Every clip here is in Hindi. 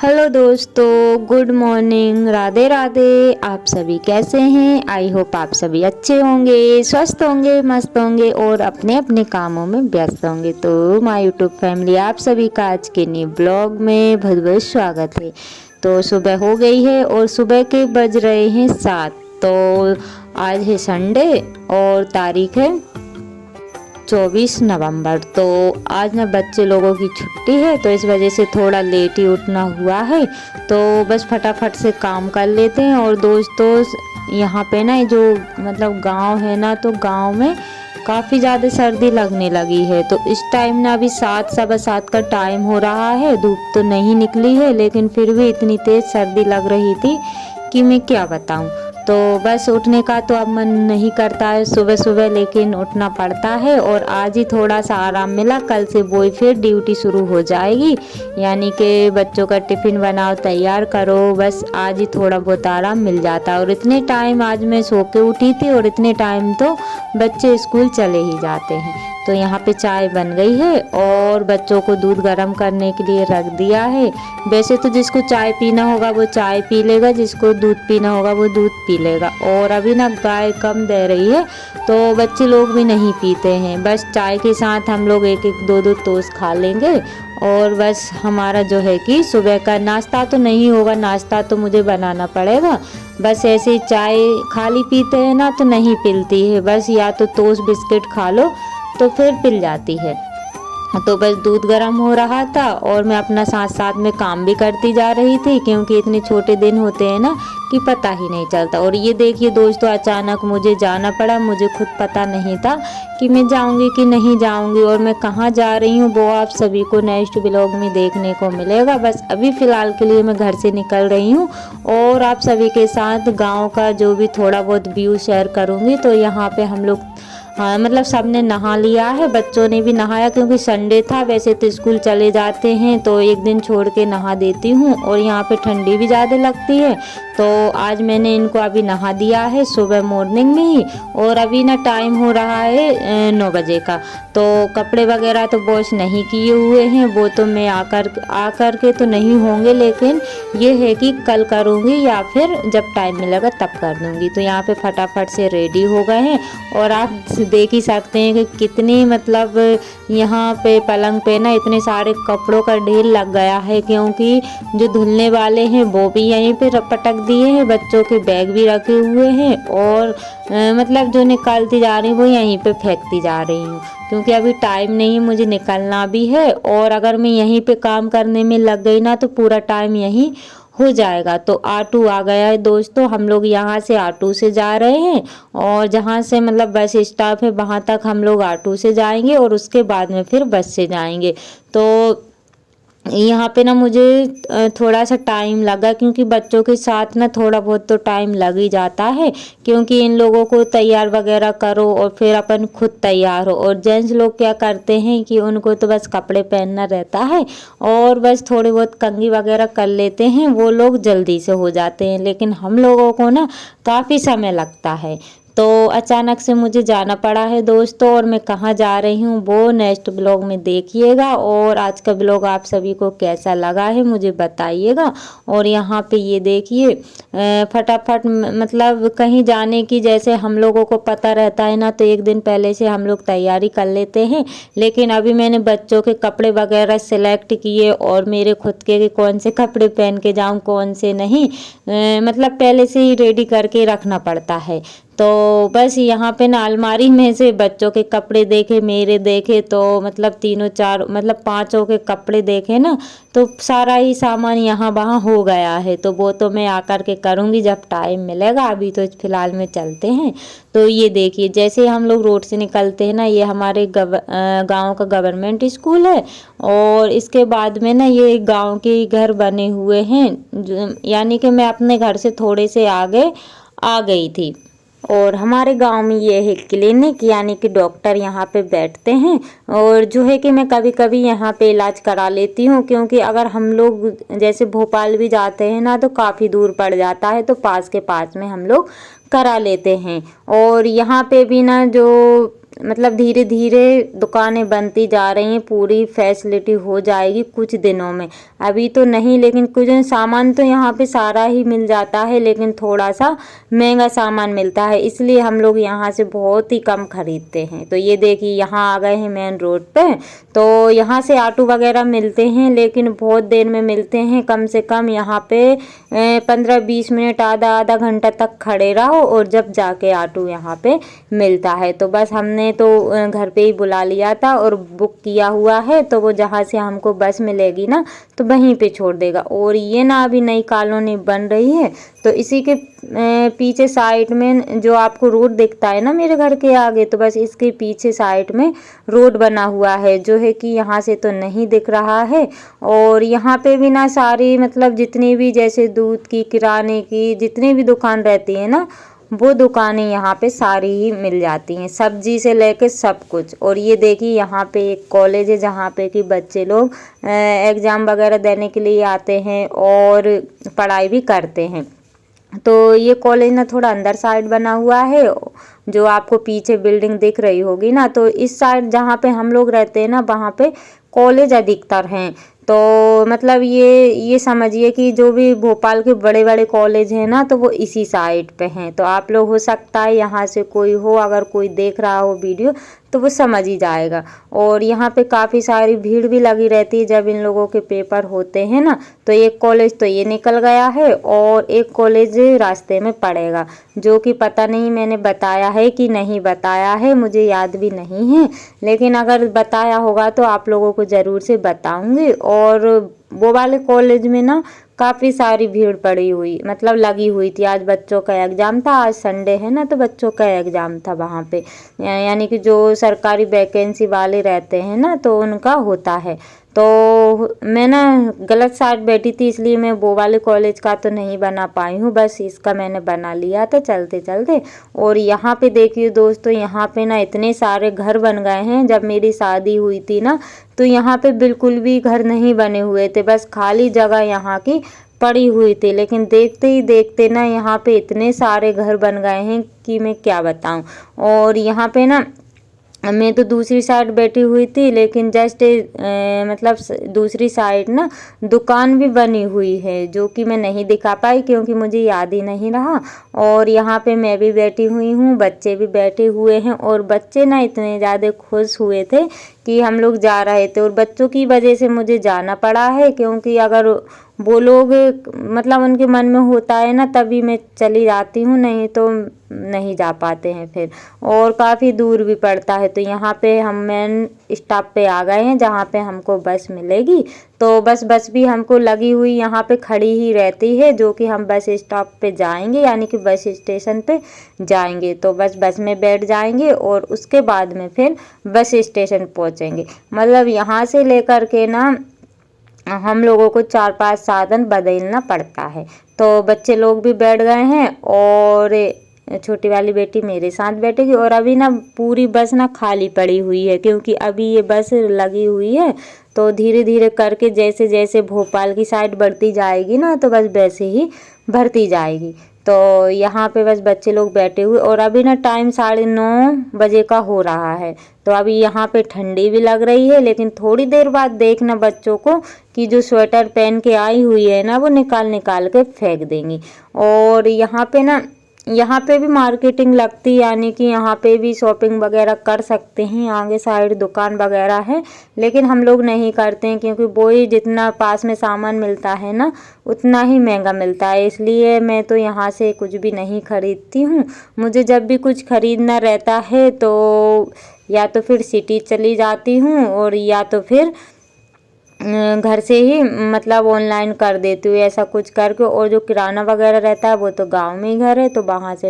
हेलो दोस्तों, गुड मॉर्निंग, राधे राधे। आप सभी कैसे हैं? आई होप आप सभी अच्छे होंगे, स्वस्थ होंगे, मस्त होंगे और अपने अपने कामों में व्यस्त होंगे। तो माय यूट्यूब फैमिली, आप सभी का आज के न्यू ब्लॉग में बहुत बहुत स्वागत है। तो सुबह हो गई है और सुबह के बज रहे हैं 7। तो आज है संडे और तारीख है 24 नवंबर। तो आज ना बच्चे लोगों की छुट्टी है, तो इस वजह से थोड़ा लेट ही उठना हुआ है। तो बस फटाफट से काम कर लेते हैं। और दोस्तों, यहाँ पे ना जो मतलब गांव है ना, तो गांव में काफ़ी ज़्यादा सर्दी लगने लगी है। तो इस टाइम ना अभी 7 सवा 7 का टाइम हो रहा है, धूप तो नहीं निकली है, लेकिन फिर भी इतनी तेज़ सर्दी लग रही थी कि मैं क्या बताऊँ। तो बस उठने का तो अब मन नहीं करता है सुबह सुबह, लेकिन उठना पड़ता है। और आज ही थोड़ा सा आराम मिला, कल से वही फिर ड्यूटी शुरू हो जाएगी, यानी कि बच्चों का टिफ़िन बनाओ, तैयार करो। बस आज ही थोड़ा बहुत आराम मिल जाता है। और इतने टाइम आज मैं सो के उठी थी और इतने टाइम तो बच्चे स्कूल चले ही जाते हैं। तो यहाँ पे चाय बन गई है और बच्चों को दूध गर्म करने के लिए रख दिया है। वैसे तो जिसको चाय पीना होगा वो चाय पी लेगा, जिसको दूध पीना होगा वो दूध पी लेगा। और अभी ना गाय कम दे रही है, तो बच्चे लोग भी नहीं पीते हैं। बस चाय के साथ हम लोग एक एक दो दो टोस्ट खा लेंगे। और बस हमारा जो है कि सुबह का नाश्ता तो नहीं होगा, नाश्ता तो मुझे बनाना पड़ेगा। बस ऐसे ही चाय खाली पीते हैं ना तो नहीं पिलती है, बस या तो टोस्ट बिस्किट खा लो तो फिर पिल जाती है। तो बस दूध गर्म हो रहा था और मैं अपना साथ साथ में काम भी करती जा रही थी, क्योंकि इतने छोटे दिन होते हैं ना कि पता ही नहीं चलता। और ये देखिए दोस्तों, अचानक मुझे जाना पड़ा। मुझे खुद पता नहीं था कि मैं जाऊंगी कि नहीं जाऊंगी और मैं कहाँ जा रही हूँ, वो आप सभी को नेक्स्ट ब्लॉग में देखने को मिलेगा। बस अभी फ़िलहाल के लिए मैं घर से निकल रही हूँ और आप सभी के साथ गाँव का जो भी थोड़ा बहुत व्यू शेयर करूँगी। तो यहाँ पर हम लोग, हाँ मतलब सबने नहा लिया है, बच्चों ने भी नहाया, क्योंकि संडे था। वैसे तो स्कूल चले जाते हैं तो एक दिन छोड़ के नहा देती हूँ। और यहाँ पे ठंडी भी ज़्यादा लगती है, तो आज मैंने इनको अभी नहा दिया है सुबह मॉर्निंग में ही। और अभी ना टाइम हो रहा है 9 बजे का। तो कपड़े वगैरह तो वॉश नहीं किए हुए हैं, वो तो मैं आकर के तो नहीं होंगे, लेकिन ये है कि कल करूँगी या फिर जब टाइम मिलेगा तब कर दूँगी। तो यहाँ पे फटाफट से रेडी हो गए हैं और आप देख ही सकते हैं कि कितनी मतलब यहाँ पे पलंग पे ना इतने सारे कपड़ों का ढेर लग गया है, क्योंकि जो धुलने वाले हैं वो भी यहीं पे पटक दिए हैं, बच्चों के बैग भी रखे हुए हैं। और मतलब जो निकालती जा रही हूँ वो यहीं पे फेंकती जा रही हूँ, क्योंकि अभी टाइम नहीं, मुझे निकलना भी है। और अगर मैं यहीं पे काम करने में लग गई ना तो पूरा टाइम यहीं हो जाएगा। तो ऑटो आ गया है दोस्तों, हम लोग यहाँ से ऑटो से जा रहे हैं। और जहाँ से मतलब बस स्टॉप है वहाँ तक हम लोग ऑटो से जाएंगे और उसके बाद में फिर बस से जाएंगे। तो यहाँ पे ना मुझे थोड़ा सा टाइम लगा, क्योंकि बच्चों के साथ ना थोड़ा बहुत तो टाइम लग ही जाता है, क्योंकि इन लोगों को तैयार वगैरह करो और फिर अपन खुद तैयार हो। और जेंट्स लोग क्या करते हैं कि उनको तो बस कपड़े पहनना रहता है और बस थोड़े बहुत कंघी वगैरह कर लेते हैं, वो लोग जल्दी से हो जाते हैं। लेकिन हम लोगों को ना काफ़ी समय लगता है। तो अचानक से मुझे जाना पड़ा है दोस्तों, और मैं कहाँ जा रही हूँ वो नेक्स्ट ब्लॉग में देखिएगा। और आज का ब्लॉग आप सभी को कैसा लगा है मुझे बताइएगा। और यहाँ पे ये देखिए फटाफट मतलब कहीं जाने की जैसे हम लोगों को पता रहता है ना, तो एक दिन पहले से हम लोग तैयारी कर लेते हैं। लेकिन अभी मैंने बच्चों के कपड़े वगैरह सिलेक्ट किए और मेरे खुद के कौन से कपड़े पहन के जाऊँ कौन से नहीं, मतलब पहले से ही रेडी करके रखना पड़ता है। तो बस यहाँ पे ना अलमारी में से बच्चों के कपड़े देखे, मेरे देखे, तो मतलब तीनों चार मतलब पांचों के कपड़े देखे ना, तो सारा ही सामान यहाँ वहाँ हो गया है। तो वो तो मैं आकर के करूँगी जब टाइम मिलेगा, अभी तो फिलहाल में चलते हैं। तो ये देखिए, जैसे हम लोग रोड से निकलते हैं ना, ये हमारे गांव का गवर्नमेंट स्कूल है। और इसके बाद में ना ये गांव के घर बने हुए हैं, यानी कि मैं अपने घर से थोड़े से आगे आ गई थी। और हमारे गांव में ये है क्लिनिक, यानी कि डॉक्टर यहाँ पे बैठते हैं। और जो है कि मैं कभी कभी यहाँ पे इलाज करा लेती हूँ, क्योंकि अगर हम लोग जैसे भोपाल भी जाते हैं ना तो काफ़ी दूर पड़ जाता है, तो पास के पास में हम लोग करा लेते हैं। और यहाँ पे भी ना जो मतलब धीरे धीरे दुकानें बनती जा रही हैं, पूरी फैसिलिटी हो जाएगी कुछ दिनों में। अभी तो नहीं, लेकिन कुछ सामान तो यहाँ पे सारा ही मिल जाता है, लेकिन थोड़ा सा महंगा सामान मिलता है, इसलिए हम लोग यहाँ से बहुत ही कम खरीदते हैं। तो ये देखिए यहाँ आ गए हैं मेन रोड पे। तो यहाँ से ऑटो वगैरह मिलते हैं, लेकिन बहुत देर में मिलते हैं। कम से कम यहाँ पे 15-20 मिनट, आधा आधा घंटा तक खड़े रहो और जब जाके ऑटो यहाँ पे मिलता है। तो बस हमने तो घर पे ही बुला लिया था और बुक किया हुआ है, तो वो जहाँ से हमको बस मिलेगी ना तो वहीं पे छोड़ देगा। और ये ना अभी नई कॉलोनी बन रही है, तो इसी के पीछे साइड में जो आपको रोड दिखता है ना मेरे घर के आगे, तो बस इसके पीछे साइड में रोड बना हुआ है, जो है कि यहाँ से तो नहीं दिख रहा है। और यहाँ पे भी ना सारी मतलब जितनी भी जैसे दूध की, किराने की जितनी भी दुकान रहती है ना, वो दुकानें यहाँ पे सारी ही मिल जाती हैं, सब्जी से लेके सब कुछ। और ये देखिए यहाँ पे एक कॉलेज है जहाँ पे कि बच्चे लोग एग्ज़ाम वगैरह देने के लिए आते हैं और पढ़ाई भी करते हैं। तो ये कॉलेज ना थोड़ा अंदर साइड बना हुआ है, जो आपको पीछे बिल्डिंग दिख रही होगी ना, तो इस साइड जहाँ पे हम लोग रहते हैं ना वहाँ पे कॉलेज अधिकतर हैं। तो मतलब ये समझिए कि जो भी भोपाल के बड़े बड़े कॉलेज हैं ना, तो वो इसी साइड पे हैं। तो आप लोग हो सकता है यहाँ से कोई हो, अगर कोई देख रहा हो वीडियो तो वो समझ ही जाएगा। और यहाँ पे काफ़ी सारी भीड़ भी लगी रहती है जब इन लोगों के पेपर होते हैं ना। तो एक कॉलेज तो ये निकल गया है और एक कॉलेज रास्ते में पड़ेगा, जो कि पता नहीं मैंने बताया है कि नहीं बताया है, मुझे याद भी नहीं है, लेकिन अगर बताया होगा तो आप लोगों को ज़रूर से बताऊंगी। और वो वाले कॉलेज में ना काफ़ी सारी भीड़ पड़ी हुई मतलब लगी हुई थी। आज बच्चों का एग्ज़ाम था, आज संडे है ना, तो बच्चों का एग्ज़ाम था वहाँ पे, यानी कि जो सरकारी वैकेंसी वाले रहते हैं ना तो उनका होता है। तो मैं ना गलत साइड बैठी थी, इसलिए मैं वो वाले कॉलेज का तो नहीं बना पाई हूँ, बस इसका मैंने बना लिया था चलते चलते। और यहाँ पे देखिए दोस्तों, यहाँ पे ना इतने सारे घर बन गए हैं। जब मेरी शादी हुई थी ना तो यहाँ पे बिल्कुल भी घर नहीं बने हुए थे, बस खाली जगह यहाँ की पड़ी हुई थी। लेकिन देखते ही देखते ना यहाँ पे इतने सारे घर बन गए हैं कि मैं क्या बताऊँ। और यहाँ पे ना मैं तो दूसरी साइड बैठी हुई थी, लेकिन जस्ट मतलब दूसरी साइड ना दुकान भी बनी हुई है, जो कि मैं नहीं दिखा पाई क्योंकि मुझे याद ही नहीं रहा। और यहाँ पे मैं भी बैठी हुई हूँ, बच्चे भी बैठे हुए हैं। और बच्चे ना इतने ज़्यादा खुश हुए थे कि हम लोग जा रहे थे, और बच्चों की वजह से मुझे जाना पड़ा है, क्योंकि अगर वो लोग मतलब उनके मन में होता है ना तभी मैं चली जाती हूँ, नहीं तो नहीं जा पाते हैं फिर। और काफ़ी दूर भी पड़ता है। तो यहाँ पे हम मेन स्टॉप पे आ गए हैं जहाँ पे हमको बस मिलेगी। तो बस भी हमको लगी हुई यहाँ पे खड़ी ही रहती है, जो कि हम बस स्टॉप पे जाएंगे, यानी कि बस स्टेशन पे जाएंगे। तो बस में बैठ जाएंगे और उसके बाद में फिर बस स्टेशन पहुँचेंगे। मतलब यहाँ से लेकर के ना हम लोगों को 4-5 साधन बदलना पड़ता है। तो बच्चे लोग भी बैठ गए हैं और छोटी वाली बेटी मेरे साथ बैठेगी। और अभी ना पूरी बस ना खाली पड़ी हुई है, क्योंकि अभी ये बस लगी हुई है। तो धीरे धीरे करके जैसे जैसे भोपाल की साइड बढ़ती जाएगी ना, तो बस वैसे ही भरती जाएगी। तो यहाँ पे बस बच्चे लोग बैठे हुए, और अभी ना टाइम 9:30 बजे का हो रहा है। तो अभी यहाँ पे ठंडी भी लग रही है, लेकिन थोड़ी देर बाद देखना बच्चों को कि जो स्वेटर पहन के आई हुई है ना वो निकाल के फेंक देंगी। और यहाँ पे भी मार्केटिंग लगती है, यानी कि यहाँ पे भी शॉपिंग वगैरह कर सकते हैं, आगे साइड दुकान वगैरह है, लेकिन हम लोग नहीं करते हैं क्योंकि वो ही जितना पास में सामान मिलता है ना उतना ही महंगा मिलता है। इसलिए मैं तो यहाँ से कुछ भी नहीं खरीदती हूँ। मुझे जब भी कुछ खरीदना रहता है तो या तो फिर सिटी चली जाती हूँ, और या तो फिर घर से ही मतलब ऑनलाइन कर देती हूँ ऐसा कुछ करके। और जो किराना वगैरह रहता है वो तो गांव में ही घर है, तो वहाँ से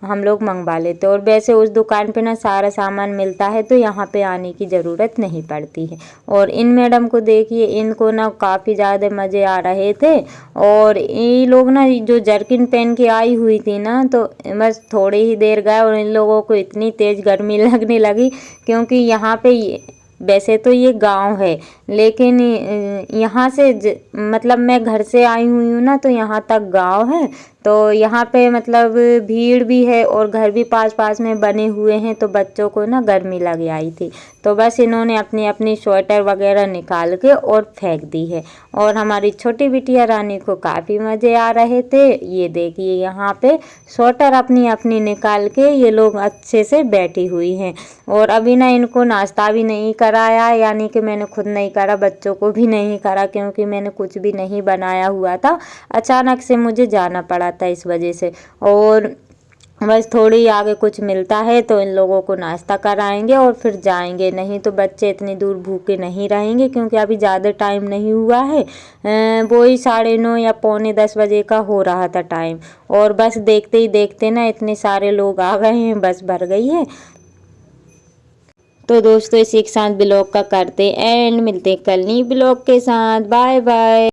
हम लोग मंगवा लेते हैं। और वैसे उस दुकान पे ना सारा सामान मिलता है, तो यहाँ पे आने की ज़रूरत नहीं पड़ती है। और इन मैडम को देखिए, इनको ना काफ़ी ज़्यादा मज़े आ रहे थे। और ये लोग ना जो जर्किन पहन के आई हुई थी ना, तो बस थोड़ी ही देर गए और इन लोगों को इतनी तेज़ गर्मी लगने लगी, क्योंकि यहाँ पे वैसे तो ये गांव है, लेकिन यहाँ से मतलब मैं घर से आई हुई हूँ ना, तो यहाँ तक गांव है। तो यहाँ पे मतलब भीड़ भी है और घर भी पास पास में बने हुए हैं, तो बच्चों को ना गर्मी लग आई थी, तो बस इन्होंने अपनी अपनी स्वेटर वगैरह निकाल के और फेंक दी है। और हमारी छोटी बिटिया रानी को काफ़ी मज़े आ रहे थे। ये देखिए यहाँ पे स्वेटर अपनी अपनी निकाल के ये लोग अच्छे से बैठी हुई हैं। और अभी ना इनको नाश्ता भी नहीं कराया, यानी कि मैंने खुद नहीं करा, बच्चों को भी नहीं करा, क्योंकि मैंने कुछ भी नहीं बनाया हुआ था। अचानक से मुझे जाना पड़ा था इस वजह से। और बस थोड़ी आगे कुछ मिलता है तो इन लोगों को नाश्ता कराएंगे और फिर जाएंगे, नहीं तो बच्चे इतनी दूर भूखे नहीं रहेंगे, क्योंकि अभी ज़्यादा टाइम नहीं हुआ है। वो ही 9:30 या पौने 10 बजे का हो रहा था टाइम। और बस देखते ही देखते ना इतने सारे लोग आ गए हैं, बस भर गई है। तो दोस्तों इसी के साथ ब्लॉग का करते एंड, मिलते कल नई ब्लॉग के साथ। Bye bye.